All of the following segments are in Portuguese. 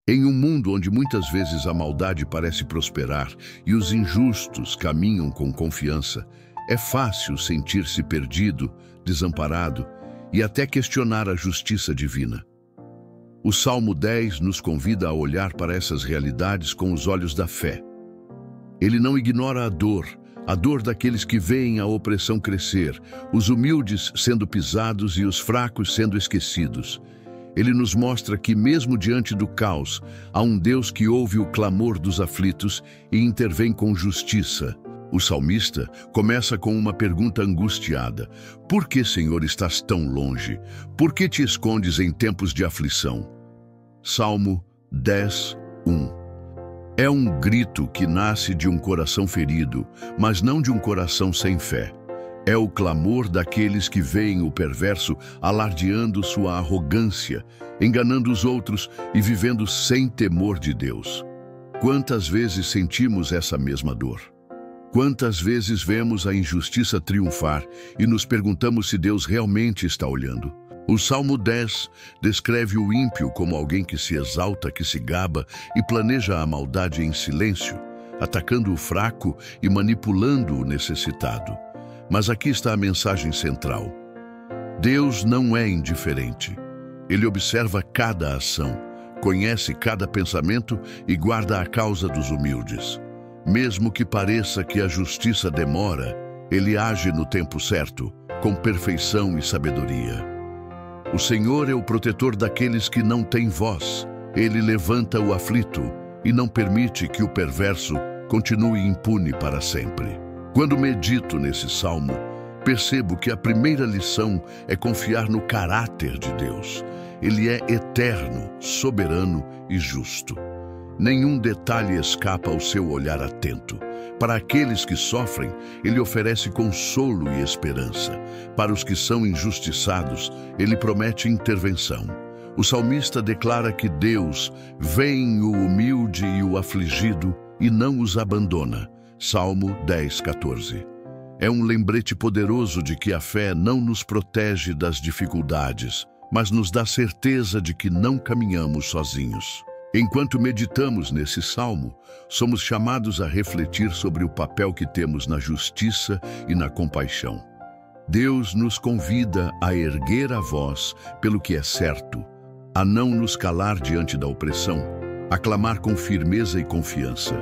Em um mundo onde muitas vezes a maldade parece prosperar e os injustos caminham com confiança, é fácil sentir-se perdido, desamparado e até questionar a justiça divina. O Salmo 10 nos convida a olhar para essas realidades com os olhos da fé. Ele não ignora a dor daqueles que veem a opressão crescer, os humildes sendo pisados e os fracos sendo esquecidos. Ele nos mostra que, mesmo diante do caos, há um Deus que ouve o clamor dos aflitos e intervém com justiça. O salmista começa com uma pergunta angustiada: por que, Senhor, estás tão longe? Por que te escondes em tempos de aflição? Salmo 10, 1. É um grito que nasce de um coração ferido, mas não de um coração sem fé. É o clamor daqueles que veem o perverso alardeando sua arrogância, enganando os outros e vivendo sem temor de Deus. Quantas vezes sentimos essa mesma dor? Quantas vezes vemos a injustiça triunfar e nos perguntamos se Deus realmente está olhando? O Salmo 10 descreve o ímpio como alguém que se exalta, que se gaba e planeja a maldade em silêncio, atacando o fraco e manipulando o necessitado. Mas aqui está a mensagem central. Deus não é indiferente. Ele observa cada ação, conhece cada pensamento e guarda a causa dos humildes. Mesmo que pareça que a justiça demora, Ele age no tempo certo, com perfeição e sabedoria. O Senhor é o protetor daqueles que não têm voz. Ele levanta o aflito e não permite que o perverso continue impune para sempre. Quando medito nesse salmo, percebo que a primeira lição é confiar no caráter de Deus. Ele é eterno, soberano e justo. Nenhum detalhe escapa ao seu olhar atento. Para aqueles que sofrem, Ele oferece consolo e esperança. Para os que são injustiçados, Ele promete intervenção. O salmista declara que Deus vê o humilde e o afligido e não os abandona. Salmo 10, 14. É um lembrete poderoso de que a fé não nos protege das dificuldades, mas nos dá certeza de que não caminhamos sozinhos. Enquanto meditamos nesse salmo, somos chamados a refletir sobre o papel que temos na justiça e na compaixão. Deus nos convida a erguer a voz pelo que é certo, a não nos calar diante da opressão, a clamar com firmeza e confiança.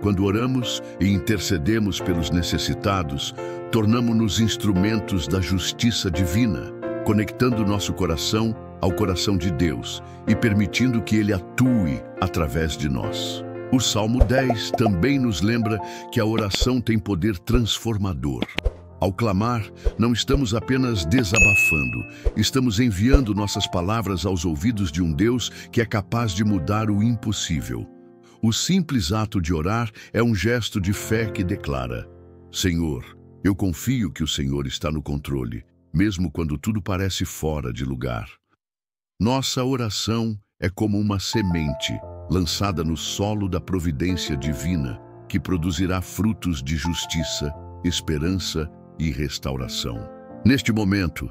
Quando oramos e intercedemos pelos necessitados, tornamo-nos instrumentos da justiça divina, conectando nosso coração ao coração de Deus e permitindo que Ele atue através de nós. O Salmo 10 também nos lembra que a oração tem poder transformador. Ao clamar, não estamos apenas desabafando, estamos enviando nossas palavras aos ouvidos de um Deus que é capaz de mudar o impossível. O simples ato de orar é um gesto de fé que declara: Senhor, eu confio que o Senhor está no controle, mesmo quando tudo parece fora de lugar. Nossa oração é como uma semente lançada no solo da providência divina, que produzirá frutos de justiça, esperança e restauração. Neste momento,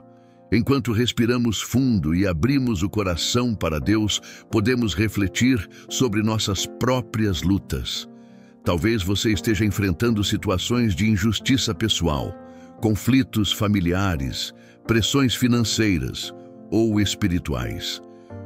enquanto respiramos fundo e abrimos o coração para Deus, podemos refletir sobre nossas próprias lutas. Talvez você esteja enfrentando situações de injustiça pessoal, conflitos familiares, pressões financeiras ou espirituais.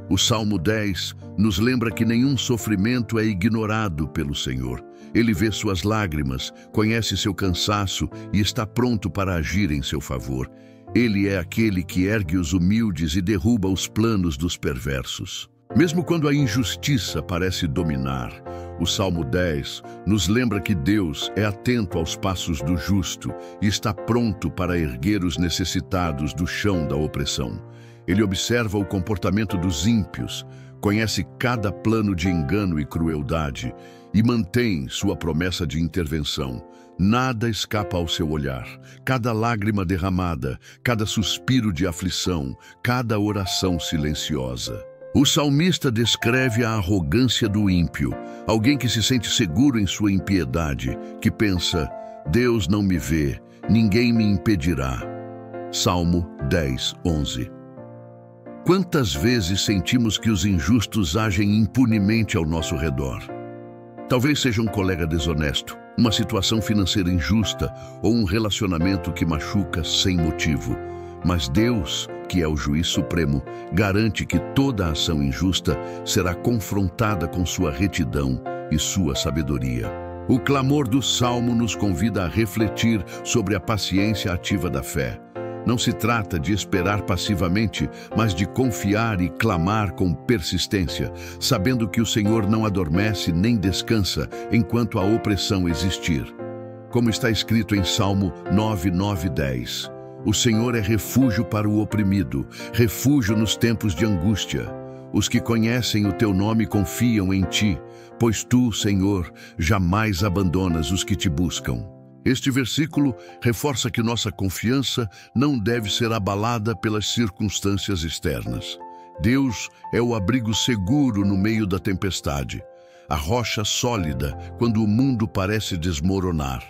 O Salmo 10 nos lembra que nenhum sofrimento é ignorado pelo Senhor. Ele vê suas lágrimas, conhece seu cansaço e está pronto para agir em seu favor. Ele é aquele que ergue os humildes e derruba os planos dos perversos. Mesmo quando a injustiça parece dominar, o Salmo 10 nos lembra que Deus é atento aos passos do justo e está pronto para erguer os necessitados do chão da opressão. Ele observa o comportamento dos ímpios, conhece cada plano de engano e crueldade e mantém sua promessa de intervenção. Nada escapa ao seu olhar. Cada lágrima derramada, cada suspiro de aflição, cada oração silenciosa. O salmista descreve a arrogância do ímpio, alguém que se sente seguro em sua impiedade, que pensa: Deus não me vê, ninguém me impedirá. Salmo 10, 11. Quantas vezes sentimos que os injustos agem impunemente ao nosso redor? Talvez seja um colega desonesto, uma situação financeira injusta ou um relacionamento que machuca sem motivo. Mas Deus, que é o juiz supremo, garante que toda ação injusta será confrontada com sua retidão e sua sabedoria. O clamor do Salmo nos convida a refletir sobre a paciência ativa da fé. Não se trata de esperar passivamente, mas de confiar e clamar com persistência, sabendo que o Senhor não adormece nem descansa enquanto a opressão existir. Como está escrito em Salmo 9, 9 e 10. O Senhor é refúgio para o oprimido, refúgio nos tempos de angústia. Os que conhecem o teu nome confiam em ti, pois tu, Senhor, jamais abandonas os que te buscam. Este versículo reforça que nossa confiança não deve ser abalada pelas circunstâncias externas. Deus é o abrigo seguro no meio da tempestade, a rocha sólida quando o mundo parece desmoronar.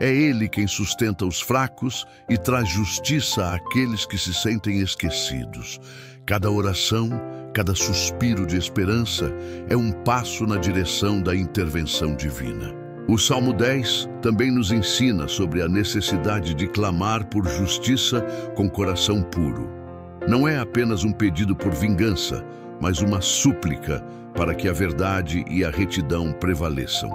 É Ele quem sustenta os fracos e traz justiça àqueles que se sentem esquecidos. Cada oração, cada suspiro de esperança é um passo na direção da intervenção divina. O Salmo 10 também nos ensina sobre a necessidade de clamar por justiça com coração puro. Não é apenas um pedido por vingança, mas uma súplica para que a verdade e a retidão prevaleçam.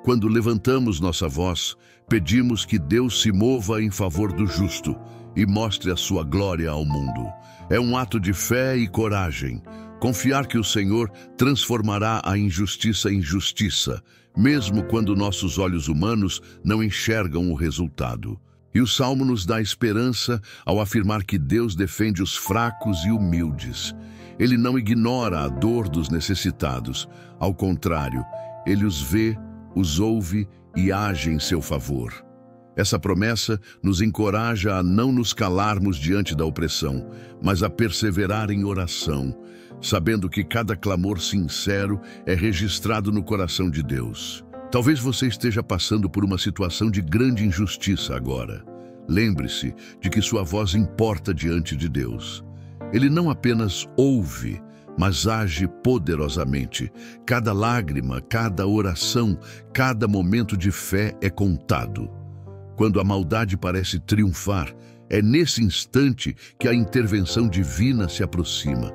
Quando levantamos nossa voz, pedimos que Deus se mova em favor do justo e mostre a sua glória ao mundo. É um ato de fé e coragem, confiar que o Senhor transformará a injustiça em justiça, mesmo quando nossos olhos humanos não enxergam o resultado. E o Salmo nos dá esperança ao afirmar que Deus defende os fracos e humildes. Ele não ignora a dor dos necessitados. Ao contrário, Ele os vê, os ouve e age em seu favor. Essa promessa nos encoraja a não nos calarmos diante da opressão, mas a perseverar em oração, sabendo que cada clamor sincero é registrado no coração de Deus. Talvez você esteja passando por uma situação de grande injustiça agora. Lembre-se de que sua voz importa diante de Deus. Ele não apenas ouve, mas age poderosamente. Cada lágrima, cada oração, cada momento de fé é contado. Quando a maldade parece triunfar, é nesse instante que a intervenção divina se aproxima.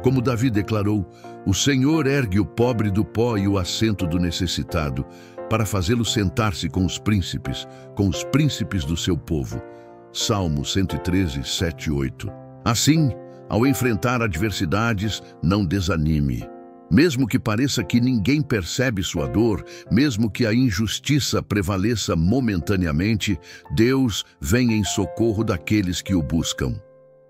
Como Davi declarou, o Senhor ergue o pobre do pó e o assento do necessitado, para fazê-lo sentar-se com os príncipes do seu povo. Salmo 113, 7 e 8. Assim, ao enfrentar adversidades, não desanime. Mesmo que pareça que ninguém percebe sua dor, mesmo que a injustiça prevaleça momentaneamente, Deus vem em socorro daqueles que o buscam.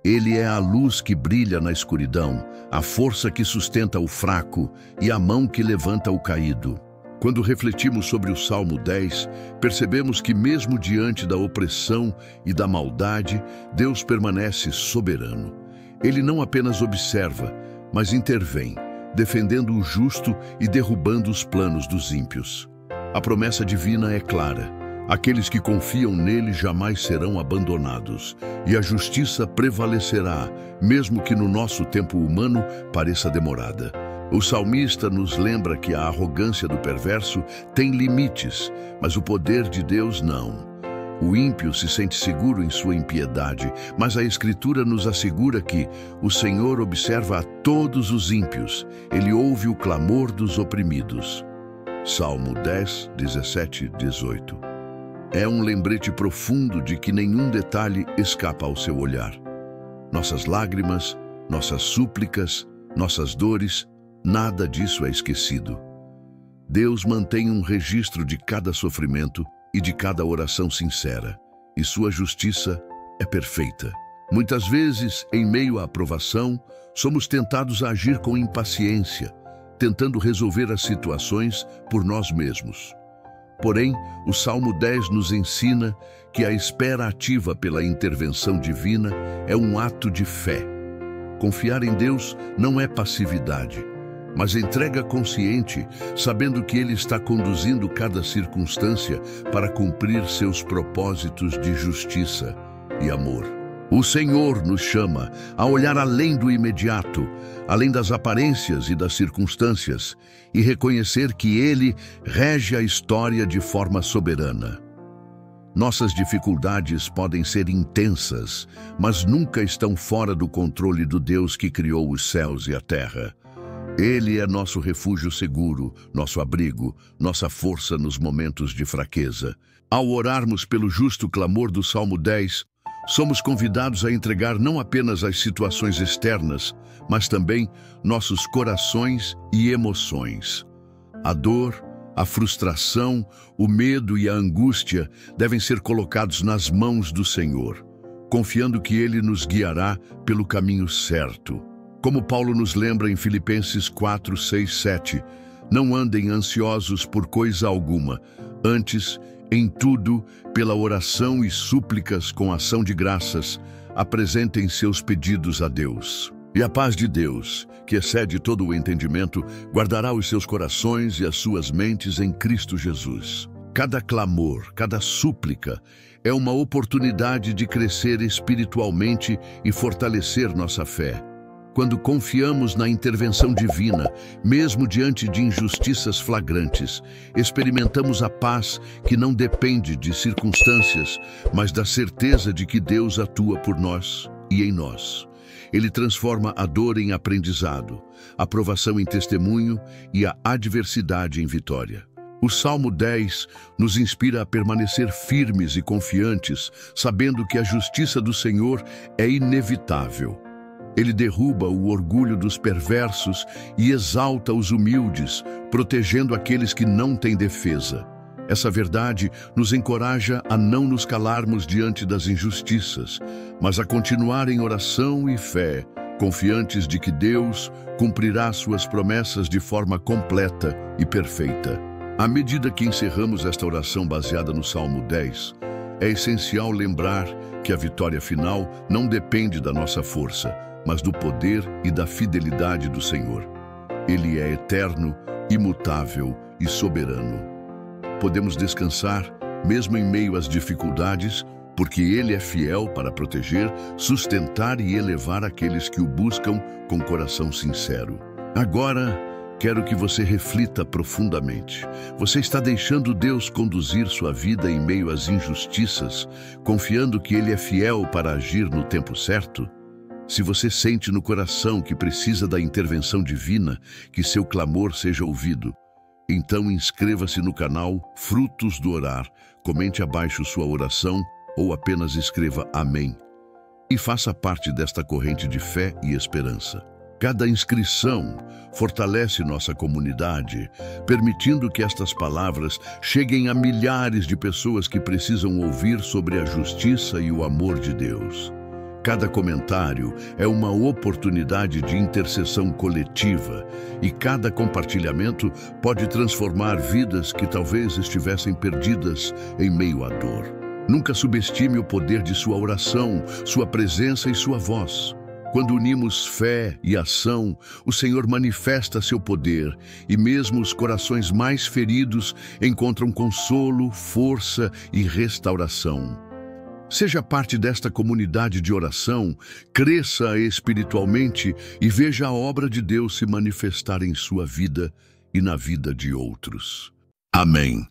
Ele é a luz que brilha na escuridão, a força que sustenta o fraco e a mão que levanta o caído. Quando refletimos sobre o Salmo 10, percebemos que mesmo diante da opressão e da maldade, Deus permanece soberano. Ele não apenas observa, mas intervém, defendendo o justo e derrubando os planos dos ímpios. A promessa divina é clara. Aqueles que confiam nele jamais serão abandonados, e a justiça prevalecerá, mesmo que no nosso tempo humano pareça demorada. O salmista nos lembra que a arrogância do perverso tem limites, mas o poder de Deus não. O ímpio se sente seguro em sua impiedade, mas a Escritura nos assegura que o Senhor observa a todos os ímpios, Ele ouve o clamor dos oprimidos. Salmo 10, 17 e 18. É um lembrete profundo de que nenhum detalhe escapa ao seu olhar. Nossas lágrimas, nossas súplicas, nossas dores, nada disso é esquecido. Deus mantém um registro de cada sofrimento e de cada oração sincera, e sua justiça é perfeita. Muitas vezes, em meio à provação, somos tentados a agir com impaciência, tentando resolver as situações por nós mesmos. Porém, o Salmo 10 nos ensina que a espera ativa pela intervenção divina é um ato de fé. Confiar em Deus não é passividade, mas entrega consciente, sabendo que Ele está conduzindo cada circunstância para cumprir seus propósitos de justiça e amor. O Senhor nos chama a olhar além do imediato, além das aparências e das circunstâncias, e reconhecer que Ele rege a história de forma soberana. Nossas dificuldades podem ser intensas, mas nunca estão fora do controle do Deus que criou os céus e a terra. Ele é nosso refúgio seguro, nosso abrigo, nossa força nos momentos de fraqueza. Ao orarmos pelo justo clamor do Salmo 10, somos convidados a entregar não apenas as situações externas, mas também nossos corações e emoções. A dor, a frustração, o medo e a angústia devem ser colocados nas mãos do Senhor, confiando que Ele nos guiará pelo caminho certo. Como Paulo nos lembra em Filipenses 4, 6, 7, não andem ansiosos por coisa alguma, antes, em tudo, pela oração e súplicas com ação de graças, apresentem seus pedidos a Deus. E a paz de Deus, que excede todo o entendimento, guardará os seus corações e as suas mentes em Cristo Jesus. Cada clamor, cada súplica é uma oportunidade de crescer espiritualmente e fortalecer nossa fé. Quando confiamos na intervenção divina, mesmo diante de injustiças flagrantes, experimentamos a paz que não depende de circunstâncias, mas da certeza de que Deus atua por nós e em nós. Ele transforma a dor em aprendizado, a provação em testemunho e a adversidade em vitória. O Salmo 10 nos inspira a permanecer firmes e confiantes, sabendo que a justiça do Senhor é inevitável. Ele derruba o orgulho dos perversos e exalta os humildes, protegendo aqueles que não têm defesa. Essa verdade nos encoraja a não nos calarmos diante das injustiças, mas a continuar em oração e fé, confiantes de que Deus cumprirá suas promessas de forma completa e perfeita. À medida que encerramos esta oração baseada no Salmo 10, é essencial lembrar que a vitória final não depende da nossa força, mas do poder e da fidelidade do Senhor. Ele é eterno, imutável e soberano. Podemos descansar, mesmo em meio às dificuldades, porque Ele é fiel para proteger, sustentar e elevar aqueles que o buscam com coração sincero. Agora, quero que você reflita profundamente. Você está deixando Deus conduzir sua vida em meio às injustiças, confiando que Ele é fiel para agir no tempo certo? Se você sente no coração que precisa da intervenção divina, que seu clamor seja ouvido, então inscreva-se no canal Frutos do Orar, comente abaixo sua oração ou apenas escreva Amém. E faça parte desta corrente de fé e esperança. Cada inscrição fortalece nossa comunidade, permitindo que estas palavras cheguem a milhares de pessoas que precisam ouvir sobre a justiça e o amor de Deus. Cada comentário é uma oportunidade de intercessão coletiva e cada compartilhamento pode transformar vidas que talvez estivessem perdidas em meio à dor. Nunca subestime o poder de sua oração, sua presença e sua voz. Quando unimos fé e ação, o Senhor manifesta seu poder e mesmo os corações mais feridos encontram consolo, força e restauração. Seja parte desta comunidade de oração, cresça espiritualmente e veja a obra de Deus se manifestar em sua vida e na vida de outros. Amém.